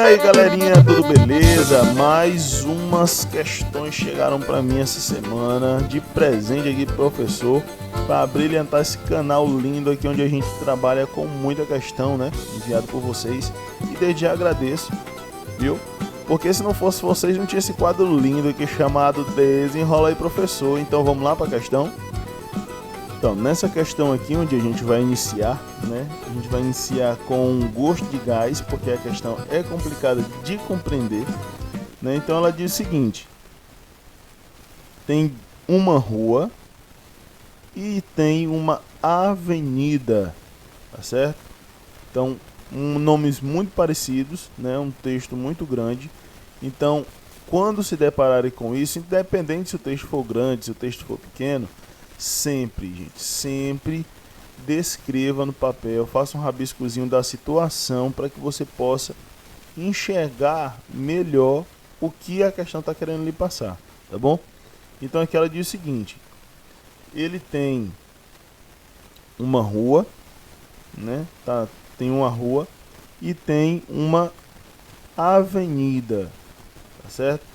aí galerinha, tudo beleza? Mais umas questões chegaram para mim essa semana de presente aqui pro professor, para brilhantar esse canal lindo aqui onde a gente trabalha com muita questão, né? Enviado por vocês, e desde já agradeço, viu? Porque se não fosse vocês não tinha esse quadro lindo aqui chamado Desenrola aí Professor. Então vamos lá para a questão. Então, nessa questão aqui, onde a gente vai iniciar, né? A gente vai iniciar com gosto de gás, porque a questão é complicada de compreender, né? Então, ela diz o seguinte: tem uma rua e tem uma avenida, tá certo? Então, nomes muito parecidos, né? Um texto muito grande. Então, quando se depararem com isso, independente se o texto for grande, se o texto for pequeno, sempre, gente, sempre descreva no papel, faça um rabiscozinho da situação para que você possa enxergar melhor o que a questão está querendo lhe passar, tá bom? Então aqui ela diz o seguinte: ele tem uma rua, né? Tem uma rua e tem uma avenida, tá certo?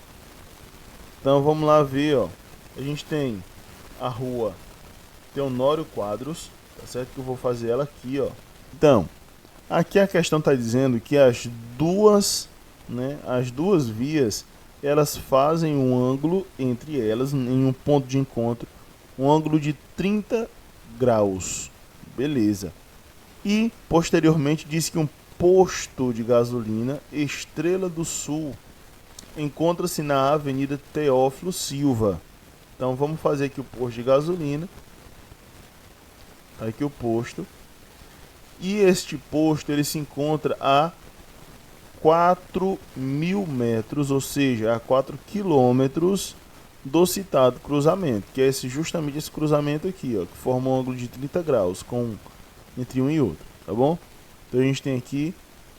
Então vamos lá ver, ó. A gente tem a rua Teonório Quadros, tá certo? Que eu vou fazer ela aqui, ó. Então, aqui a questão está dizendo que as duas vias, elas fazem um ângulo entre elas, em um ponto de encontro, um ângulo de 30 graus. Beleza. E, posteriormente, diz que um posto de gasolina, Estrela do Sul, encontra-se na Avenida Teófilo Silva. Então vamos fazer aqui o posto de gasolina. Aqui o posto. E este posto ele se encontra a 4.000 metros, ou seja, a 4 quilômetros do citado cruzamento, que é justamente esse cruzamento aqui, ó, que forma um ângulo de 30 graus entre um e outro, tá bom? Então a gente tem aqui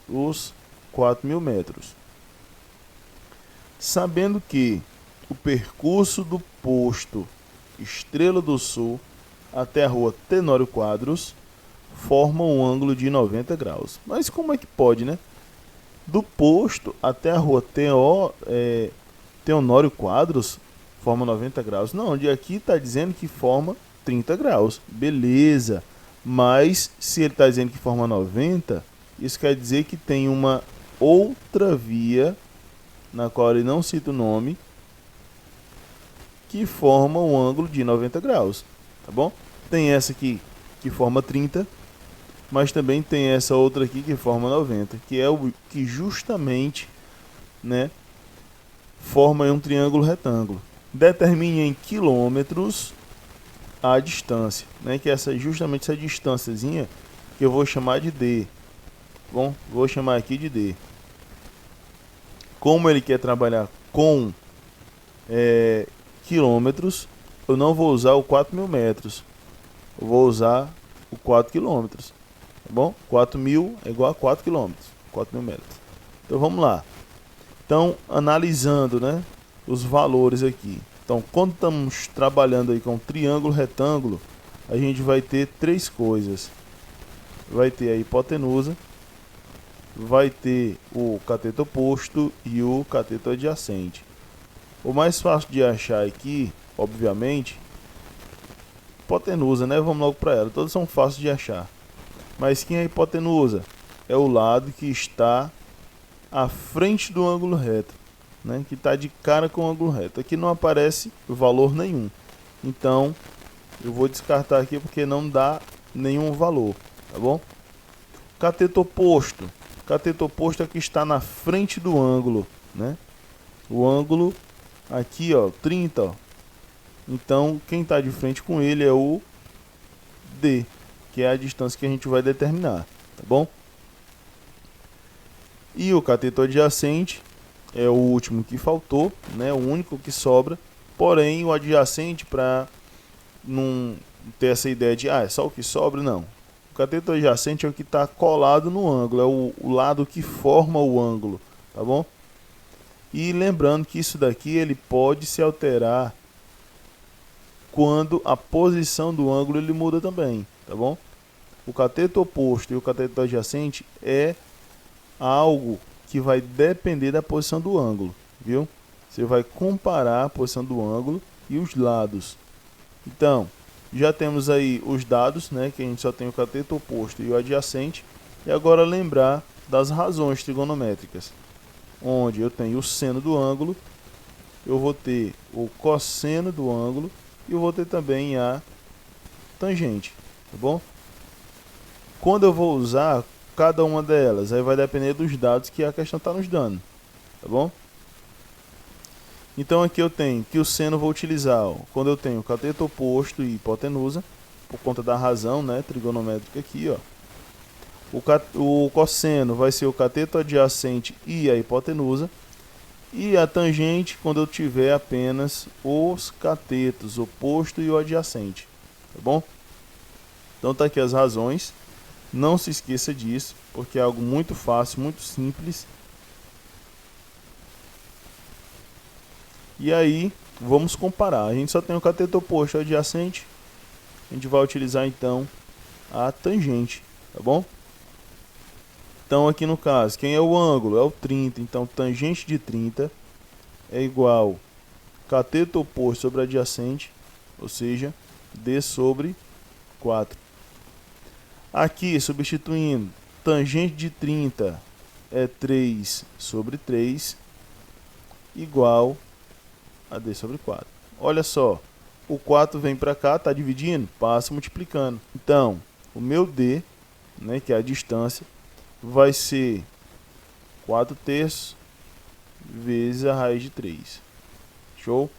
os 4.000 metros. Sabendo que o percurso do posto Estrela do Sul até a rua Tenório Quadros forma um ângulo de 90 graus. Mas como é que pode, né? Do posto até a rua Teonório Quadros forma 90 graus. Não, de aqui está dizendo que forma 30 graus. Beleza. Mas se ele está dizendo que forma 90, isso quer dizer que tem uma outra via, na qual ele não cita o nome, que forma um ângulo de 90 graus, tá bom? Tem essa aqui que forma 30, mas também tem essa outra aqui que forma 90, que é o que justamente, né, forma um triângulo retângulo. Determine em quilômetros a distância, né, que é justamente essa distânciazinha que eu vou chamar de D. Bom, vou chamar aqui de D. Como ele quer trabalhar com quilômetros, eu não vou usar o 4.000 metros, eu vou usar o 4 quilômetros, tá bom? 4.000 é igual a 4 quilômetros, 4.000 metros. Então vamos lá. Então, analisando, né, os valores aqui. Então, quando estamos trabalhando aí com triângulo retângulo, a gente vai ter três coisas. Vai ter a hipotenusa, vai ter o cateto oposto e o cateto adjacente. O mais fácil de achar aqui, obviamente, hipotenusa, né? Vamos logo para ela. Todas são fáceis de achar. Mas quem é a hipotenusa? É o lado que está à frente do ângulo reto, né? Que está de cara com o ângulo reto. Aqui não aparece valor nenhum. Então, eu vou descartar aqui porque não dá nenhum valor, tá bom? Cateto oposto. Cateto oposto é que está na frente do ângulo, né? O ângulo aqui, ó, 30, ó. Então, quem está de frente com ele é o D, que é a distância que a gente vai determinar, tá bom? E o cateto adjacente é o último que faltou, né? O único que sobra. Porém, o adjacente, para não ter essa ideia de, é só o que sobra, não. O cateto adjacente é o que está colado no ângulo, é o lado que forma o ângulo, tá bom? E lembrando que isso daqui ele pode se alterar quando a posição do ângulo ele muda também, tá bom? O cateto oposto e o cateto adjacente é algo que vai depender da posição do ângulo, viu? Você vai comparar a posição do ângulo e os lados. Então, já temos aí os dados, né, que a gente só tem o cateto oposto e o adjacente. E agora lembrar das razões trigonométricas, onde eu tenho o seno do ângulo, eu vou ter o cosseno do ângulo e eu vou ter também a tangente, tá bom? Quando eu vou usar cada uma delas, aí vai depender dos dados que a questão está nos dando, tá bom? Então aqui eu tenho que o seno eu vou utilizar, ó, quando eu tenho cateto oposto e hipotenusa, por conta da razão, né, trigonométrica aqui, ó. O cosseno vai ser o cateto adjacente e a hipotenusa. E a tangente quando eu tiver apenas os catetos oposto e o adjacente, tá bom? Então tá aqui as razões. Não se esqueça disso, porque é algo muito fácil, muito simples. E aí, vamos comparar. A gente só tem o cateto oposto e o adjacente. A gente vai utilizar então a tangente, tá bom? Então aqui no caso, quem é o ângulo? É o 30, então tangente de 30 é igual cateto oposto sobre adjacente, ou seja, d sobre 4. Aqui, substituindo, tangente de 30 é 3 sobre 3, igual a d sobre 4. Olha só, o 4 vem para cá, está dividindo, passa multiplicando. Então, o meu d, né, que é a distância, vai ser 4/3 vezes a raiz de 3. Show?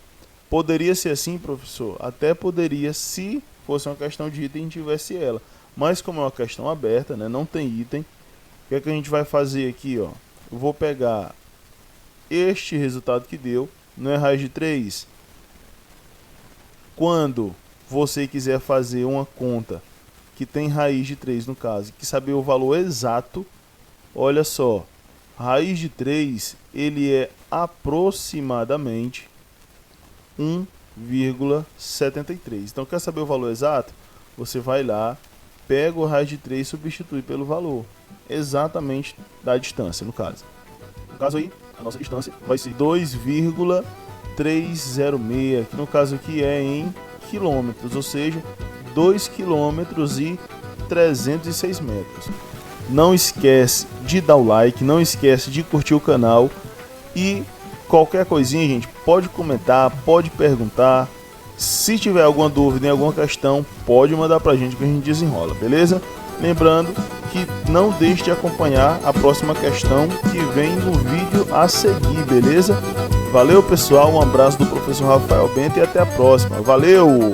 Poderia ser assim, professor? Até poderia, se fosse uma questão de item e tivesse ela. Mas como é uma questão aberta, né, não tem item, o que é que a gente vai fazer aqui, ó? Eu vou pegar este resultado que deu, não é raiz de 3? Quando você quiser fazer uma conta que tem raiz de 3 no caso, que saber o valor exato, olha só, raiz de 3, ele é aproximadamente 1,73. Então, quer saber o valor exato? Você vai lá, pega o raiz de 3 e substitui pelo valor exatamente da distância, no caso. No caso aí, a nossa distância vai ser 2,306, que no caso aqui é em quilômetros, ou seja, 2 quilômetros e 306 metros. Não esquece de dar o like, não esquece de curtir o canal e qualquer coisinha, gente, pode comentar, pode perguntar. Se tiver alguma dúvida em alguma questão, pode mandar pra gente que a gente desenrola, beleza? Lembrando que não deixe de acompanhar a próxima questão que vem no vídeo a seguir, beleza? Valeu, pessoal, um abraço do professor Rafael Bento e até a próxima. Valeu!